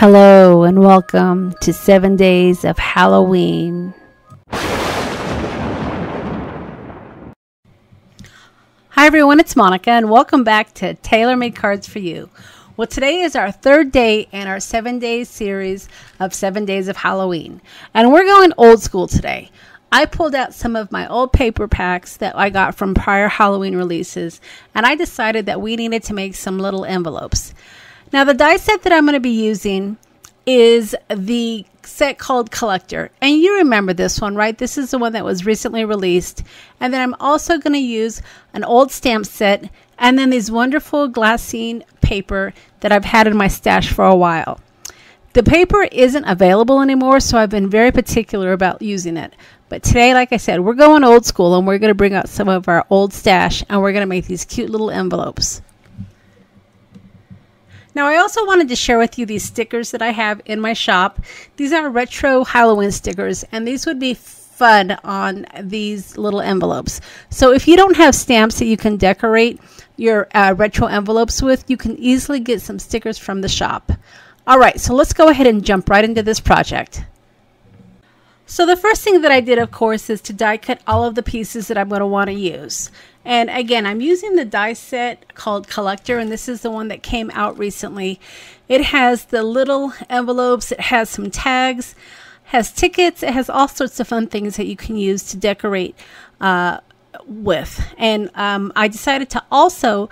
Hello and welcome to 7 Days of Halloween. Hi everyone, it's Monica and welcome back to Taylor-Made Cards for You. Well, today is our third day in our 7 days series of 7 Days of Halloween. And we're going old school today. I pulled out some of my old paper packs that I got from prior Halloween releases, and I decided that we needed to make some little envelopes. Now, the die set that I'm going to be using is the set called Collector. And you remember this one, right? This is the one that was recently released. And then I'm also going to use an old stamp set and then these wonderful glassine paper that I've had in my stash for a while. The paper isn't available anymore, so I've been very particular about using it. But today, like I said, we're going old school and we're going to bring out some of our old stash and we're going to make these cute little envelopes. Now, I also wanted to share with you these stickers that I have in my shop. These are retro Halloween stickers, and these would be fun on these little envelopes. So if you don't have stamps that you can decorate your retro envelopes with, you can easily get some stickers from the shop. All right, so let's go ahead and jump right into this project. So the first thing that I did, of course, is to die cut all of the pieces that I'm going to want to use. And again, I'm using the die set called Collector, and this is the one that came out recently. It has the little envelopes, it has some tags, has tickets, it has all sorts of fun things that you can use to decorate with. And I decided to also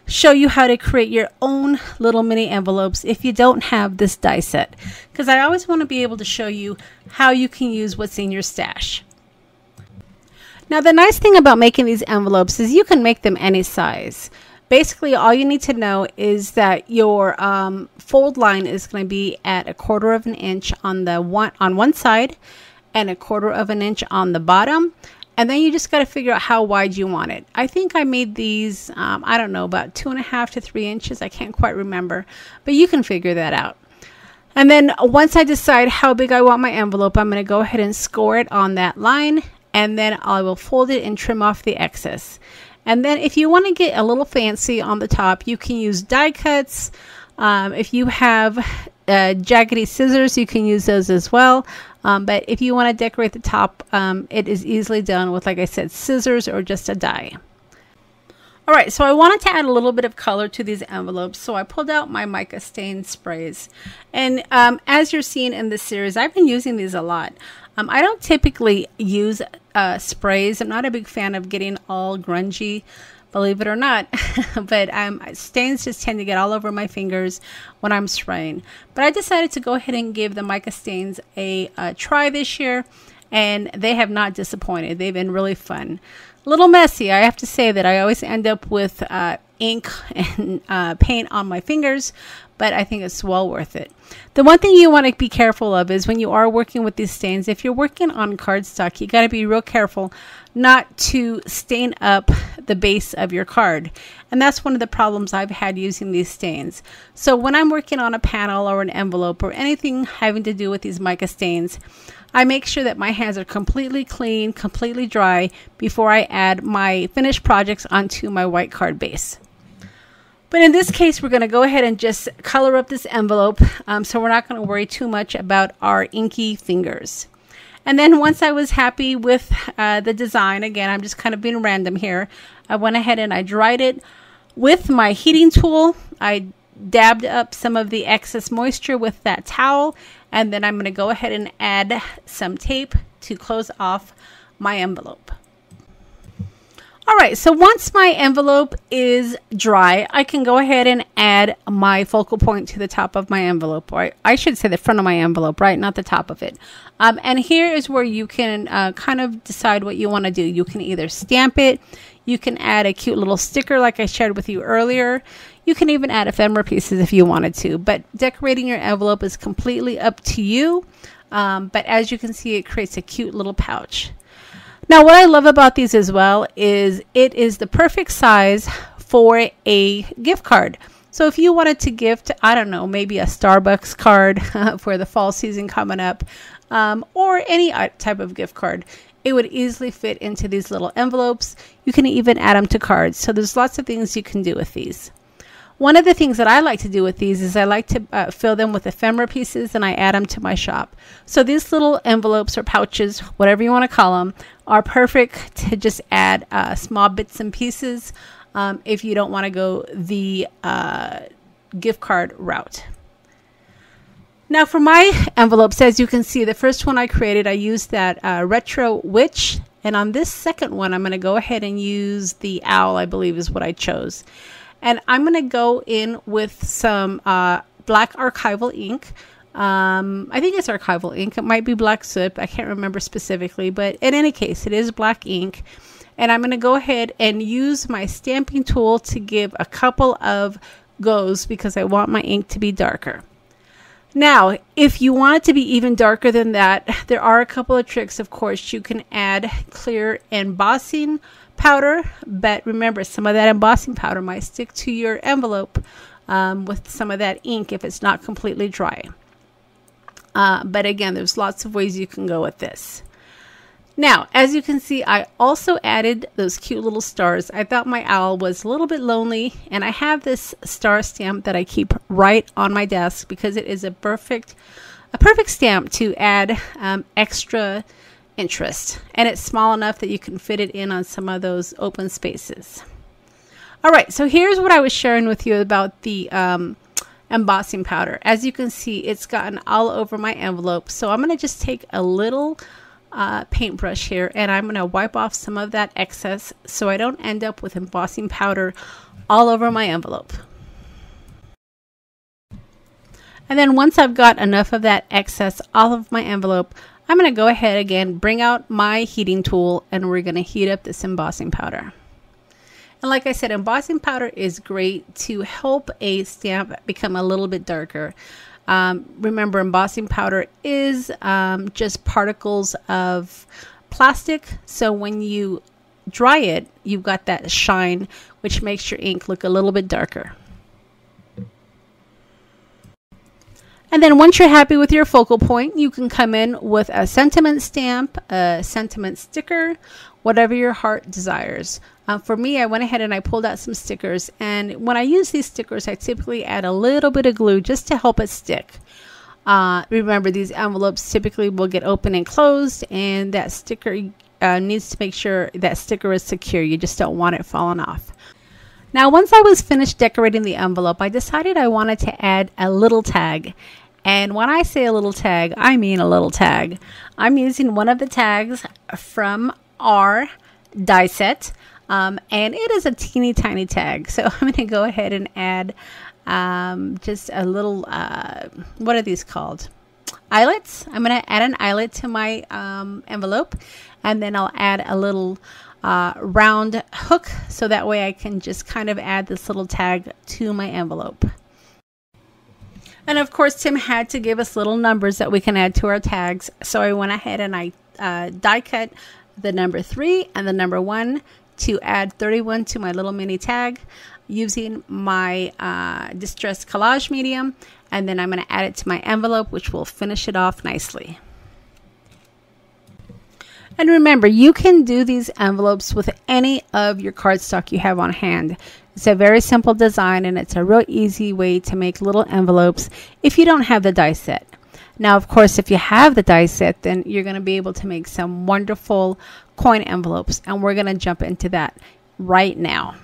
show you how to create your own little mini envelopes if you don't have this die set, because I always want to be able to show you how you can use what's in your stash. Now, the nice thing about making these envelopes is you can make them any size. Basically, all you need to know is that your fold line is going to be at 1/4 of an inch on one side and 1/4 of an inch on the bottom. And then you just got to figure out how wide you want it. I think I made these, I don't know, about 2.5 to 3 inches. I can't quite remember, but you can figure that out. And then once I decide how big I want my envelope, I'm going to go ahead and score it on that line. And then I will fold it and trim off the excess. And then if you want to get a little fancy on the top, you can use die cuts. If you have jaggedy scissors, you can use those as well. But if you want to decorate the top, it is easily done with, like I said, scissors or just a die. All right, so I wanted to add a little bit of color to these envelopes, so I pulled out my mica stain sprays. And as you're seeing in this series, I've been using these a lot. I don't typically use sprays. I'm not a big fan of getting all grungy, believe it or not. But stains just tend to get all over my fingers when I'm spraying. But I decided to go ahead and give the mica stains a try this year, and they have not disappointed. They've been really fun. A little messy, I have to say that I always end up with ink and paint on my fingers, but I think it's well worth it. The one thing you want to be careful of is when you are working with these stains, if you're working on cardstock, you got to be real careful not to stain up the base of your card. And that's one of the problems I've had using these stains. So when I'm working on a panel or an envelope or anything having to do with these mica stains, I make sure that my hands are completely clean, completely dry before I add my finished projects onto my white card base. But in this case, we're going to go ahead and just color up this envelope, so we're not going to worry too much about our inky fingers. And then once I was happy with the design, again, I'm just kind of being random here, I went ahead and I dried it with my heating tool. I dabbed up some of the excess moisture with that towel, and then I'm going to go ahead and add some tape to close off my envelope. All right, so once my envelope is dry, I can go ahead and add my focal point to the top of my envelope, or I should say the front of my envelope, right? Not the top of it. And here is where you can kind of decide what you want to do. You can either stamp it, you can add a cute little sticker like I shared with you earlier. You can even add ephemera pieces if you wanted to, but decorating your envelope is completely up to you. But as you can see, it creates a cute little pouch. Now, what I love about these as well is it is the perfect size for a gift card. So if you wanted to gift, I don't know, maybe a Starbucks card for the fall season coming up, or any type of gift card, it would easily fit into these little envelopes. You can even add them to cards. So there's lots of things you can do with these. One of the things that I like to do with these is I like to fill them with ephemera pieces, and I add them to my shop. So these little envelopes or pouches, whatever you want to call them, are perfect to just add small bits and pieces if you don't want to go the gift card route. Now for my envelopes, as you can see, the first one I created, I used that retro witch. And on this second one, I'm going to go ahead and use the owl, I believe is what I chose. And I'm going to go in with some black archival ink. I think it's archival ink. It might be black soot. I can't remember specifically. But in any case, it is black ink. And I'm going to go ahead and use my stamping tool to give a couple of goes because I want my ink to be darker. Now, if you want it to be even darker than that, there are a couple of tricks. Of course, you can add clear embossing powder, but remember, some of that embossing powder might stick to your envelope with some of that ink if it's not completely dry. But again, there's lots of ways you can go with this. Now, as you can see, I also added those cute little stars. I thought my owl was a little bit lonely, and I have this star stamp that I keep right on my desk because it is a perfect stamp to add extra interest, and it's small enough that you can fit it in on some of those open spaces. All right, so here's what I was sharing with you about the embossing powder. As you can see, it's gotten all over my envelope, so I'm going to just take a little paintbrush here, and I'm going to wipe off some of that excess so I don't end up with embossing powder all over my envelope. And then once I've got enough of that excess off of my envelope, I'm going to go ahead again, bring out my heating tool, and we're going to heat up this embossing powder. And like I said, embossing powder is great to help a stamp become a little bit darker. Remember, embossing powder is just particles of plastic, so when you dry it, you've got that shine, which makes your ink look a little bit darker. And then once you're happy with your focal point, you can come in with a sentiment stamp, a sentiment sticker, whatever your heart desires. For me, I went ahead and I pulled out some stickers, and when I use these stickers, I typically add a little bit of glue just to help it stick. Remember, these envelopes typically will get open and closed, and that sticker needs to make sure that sticker is secure. You just don't want it falling off. Now, once I was finished decorating the envelope, I decided I wanted to add a little tag. And when I say a little tag, I mean a little tag. I'm using one of the tags from our die set. And it is a teeny tiny tag. So I'm going to go ahead and add just a little, what are these called? Eyelets. I'm going to add an eyelet to my envelope. And then I'll add a little round hook. So that way I can just kind of add this little tag to my envelope. And of course, Tim had to give us little numbers that we can add to our tags. So I went ahead and I die cut the number 3 and the number 1 to add 31 to my little mini tag using my distress collage medium. And then I'm going to add it to my envelope, which will finish it off nicely. And remember, you can do these envelopes with any of your cardstock you have on hand. It's a very simple design, and it's a real easy way to make little envelopes if you don't have the die set. Now, of course, if you have the die set, then you're going to be able to make some wonderful coin envelopes, and we're going to jump into that right now.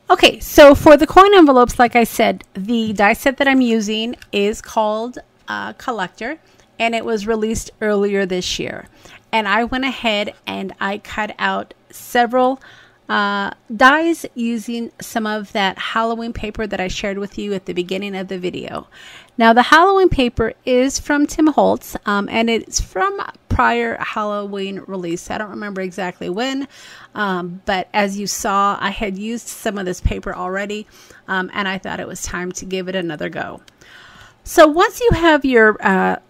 Okay, so for the coin envelopes, like I said, the die set that I'm using is called Collector, and it was released earlier this year. And I went ahead and I cut out several dies using some of that Halloween paper that I shared with you at the beginning of the video. Now, the Halloween paper is from Tim Holtz, and it's from prior Halloween release. I don't remember exactly when, but as you saw, I had used some of this paper already, and I thought it was time to give it another go. So once you have your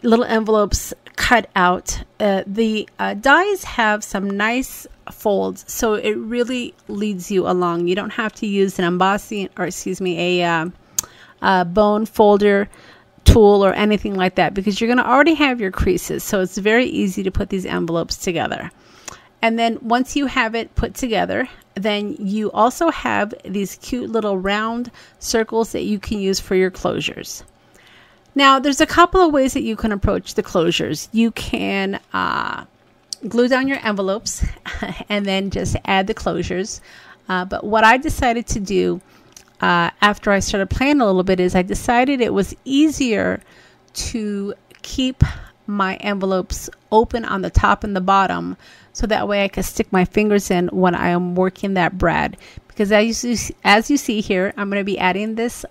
little envelopes cut out, the dies have some nice folds, so it really leads you along. You don't have to use an embossing, or excuse me, a bone folder tool or anything like that, because you're going to already have your creases, so it's very easy to put these envelopes together. And then once you have it put together, then you also have these cute little round circles that you can use for your closures. Now, there's a couple of ways that you can approach the closures. You can glue down your envelopes and then just add the closures. But what I decided to do after I started playing a little bit is I decided it was easier to keep my envelopes open on the top and the bottom, so that way I can stick my fingers in when I am working that brad. Because as you see here, I'm going to be adding this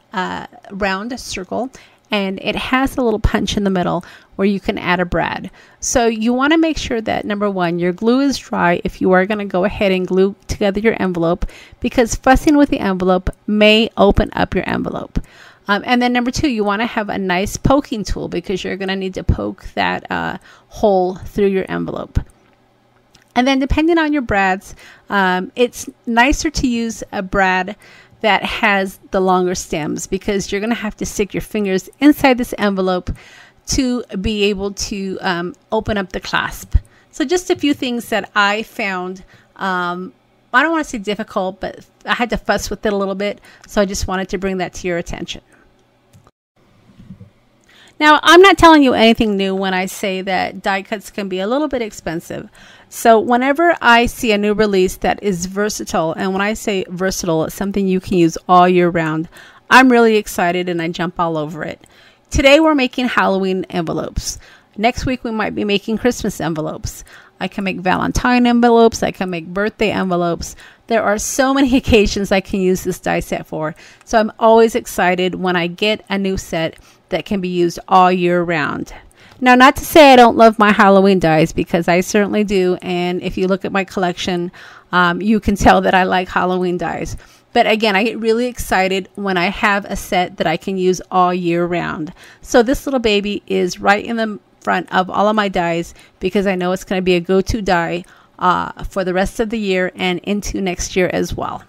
round circle, and it has a little punch in the middle where you can add a brad. So you want to make sure that, number one, your glue is dry if you are going to go ahead and glue together your envelope, because fussing with the envelope may open up your envelope. And then number two, you want to have a nice poking tool, because you're going to need to poke that hole through your envelope. And then depending on your brads, it's nicer to use a brad that has the longer stems, because you're going to have to stick your fingers inside this envelope to be able to open up the clasp. So just a few things that I found, I don't want to say difficult, but I had to fuss with it a little bit. So I just wanted to bring that to your attention. Now, I'm not telling you anything new when I say that die cuts can be a little bit expensive. So whenever I see a new release that is versatile, and when I say versatile, it's something you can use all year round, I'm really excited and I jump all over it. Today we're making Halloween envelopes. Next week we might be making Christmas envelopes. I can make Valentine envelopes. I can make birthday envelopes. There are so many occasions I can use this die set for. So I'm always excited when I get a new set that can be used all year round. Now, not to say I don't love my Halloween dies, because I certainly do. And if you look at my collection, you can tell that I like Halloween dies. But again, I get really excited when I have a set that I can use all year round. So this little baby is right in the front of all of my dies, because I know it's going to be a go-to die for the rest of the year and into next year as well.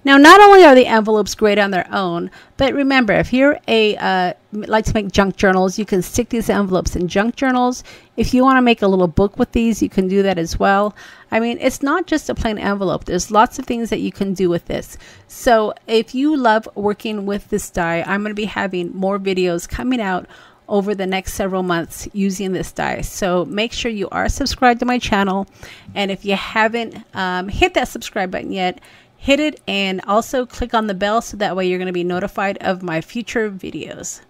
Now, not only are the envelopes great on their own, but remember, if you're like to make junk journals, you can stick these envelopes in junk journals. If you want to make a little book with these, you can do that as well. I mean, it's not just a plain envelope. There's lots of things that you can do with this. So if you love working with this die, I'm going to be having more videos coming out over the next several months using this die. So make sure you are subscribed to my channel. And if you haven't hit that subscribe button yet, hit it, and also click on the bell so that way you're going to be notified of my future videos.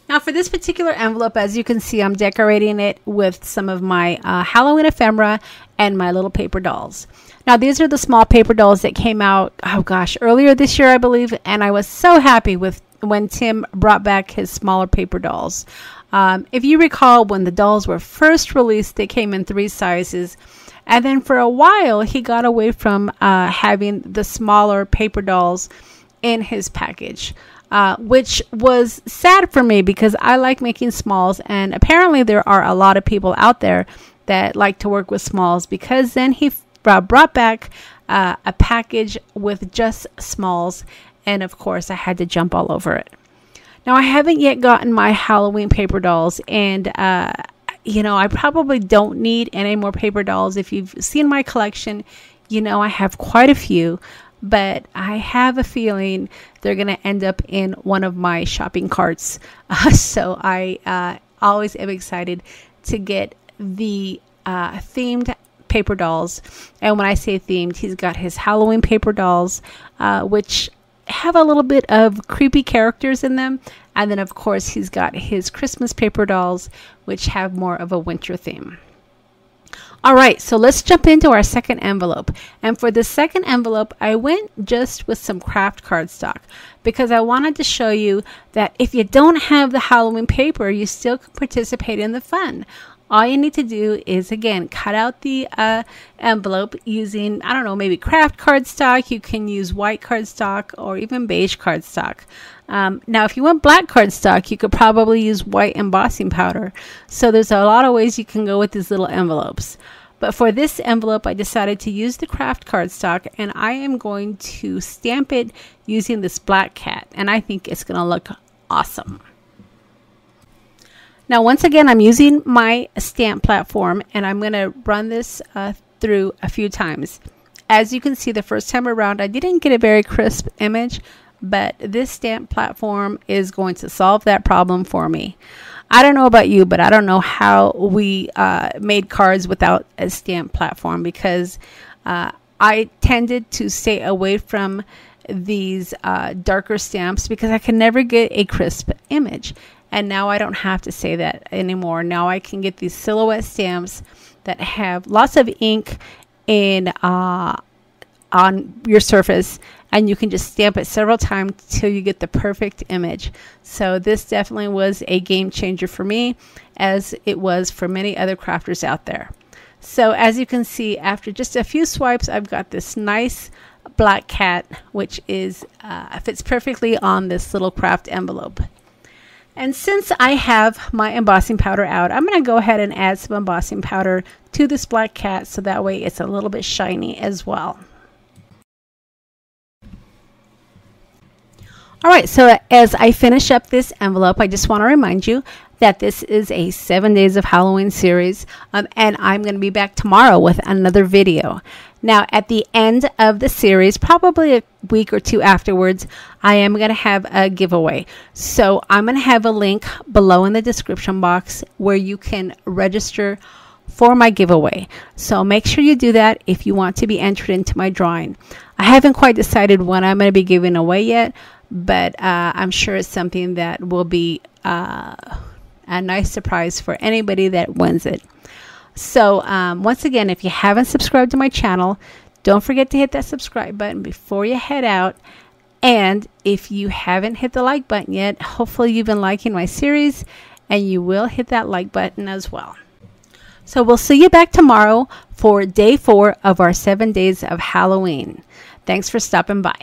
Now for this particular envelope, as you can see, I'm decorating it with some of my Halloween ephemera and my little paper dolls. Now these are the small paper dolls that came out, oh gosh, earlier this year, I believe, and I was so happy with when Tim brought back his smaller paper dolls. If you recall, when the dolls were first released, they came in 3 sizes. And then for a while, he got away from having the smaller paper dolls in his package, which was sad for me, because I like making smalls. And apparently there are a lot of people out there that like to work with smalls, because then he brought back a package with just smalls. And of course, I had to jump all over it. Now, I haven't yet gotten my Halloween paper dolls, and you know, I probably don't need any more paper dolls. If you've seen my collection, you know I have quite a few, but I have a feeling they're going to end up in one of my shopping carts. So I always am excited to get the themed paper dolls. And when I say themed, he's got his Halloween paper dolls, which have a little bit of creepy characters in them. And then, of course, he's got his Christmas paper dolls, which have more of a winter theme. All right, so let's jump into our second envelope. And for the second envelope, I went just with some craft cardstock, because I wanted to show you that if you don't have the Halloween paper, you still can participate in the fun. All you need to do is, again, cut out the envelope using, I don't know, maybe craft cardstock. You can use white cardstock or even beige cardstock. Now, if you want black cardstock, you could probably use white embossing powder. So there's a lot of ways you can go with these little envelopes. But for this envelope, I decided to use the craft cardstock, and I am going to stamp it using this black cat. And I think it's going to look awesome. Now, once again, I'm using my stamp platform, and I'm going to run this through a few times. As you can see, the first time around, I didn't get a very crisp image, but this stamp platform is going to solve that problem for me. I don't know about you, but I don't know how we made cards without a stamp platform, because I tended to stay away from these darker stamps because I can never get a crisp image. And now I don't have to say that anymore. Now I can get these silhouette stamps that have lots of ink in on your surface, and you can just stamp it several times till you get the perfect image. So this definitely was a game changer for me, as it was for many other crafters out there. So as you can see, after just a few swipes, I've got this nice black cat, which is fits perfectly on this little craft envelope. And since I have my embossing powder out, I'm going to go ahead and add some embossing powder to this black cat, so that way it's a little bit shiny as well. Alright, so as I finish up this envelope, I just want to remind you that this is a 7 Days of Halloween series, and I'm going to be back tomorrow with another video. Now, at the end of the series, probably a week or two afterwards, I am going to have a giveaway. So I'm going to have a link below in the description box where you can register for my giveaway. So make sure you do that if you want to be entered into my drawing. I haven't quite decided when I'm going to be giving away yet, but I'm sure it's something that will be a nice surprise for anybody that wins it. So once again, if you haven't subscribed to my channel, don't forget to hit that subscribe button before you head out. And if you haven't hit the like button yet, hopefully you've been liking my series, and you will hit that like button as well. So we'll see you back tomorrow for day 4 of our 7 days of Halloween. Thanks for stopping by.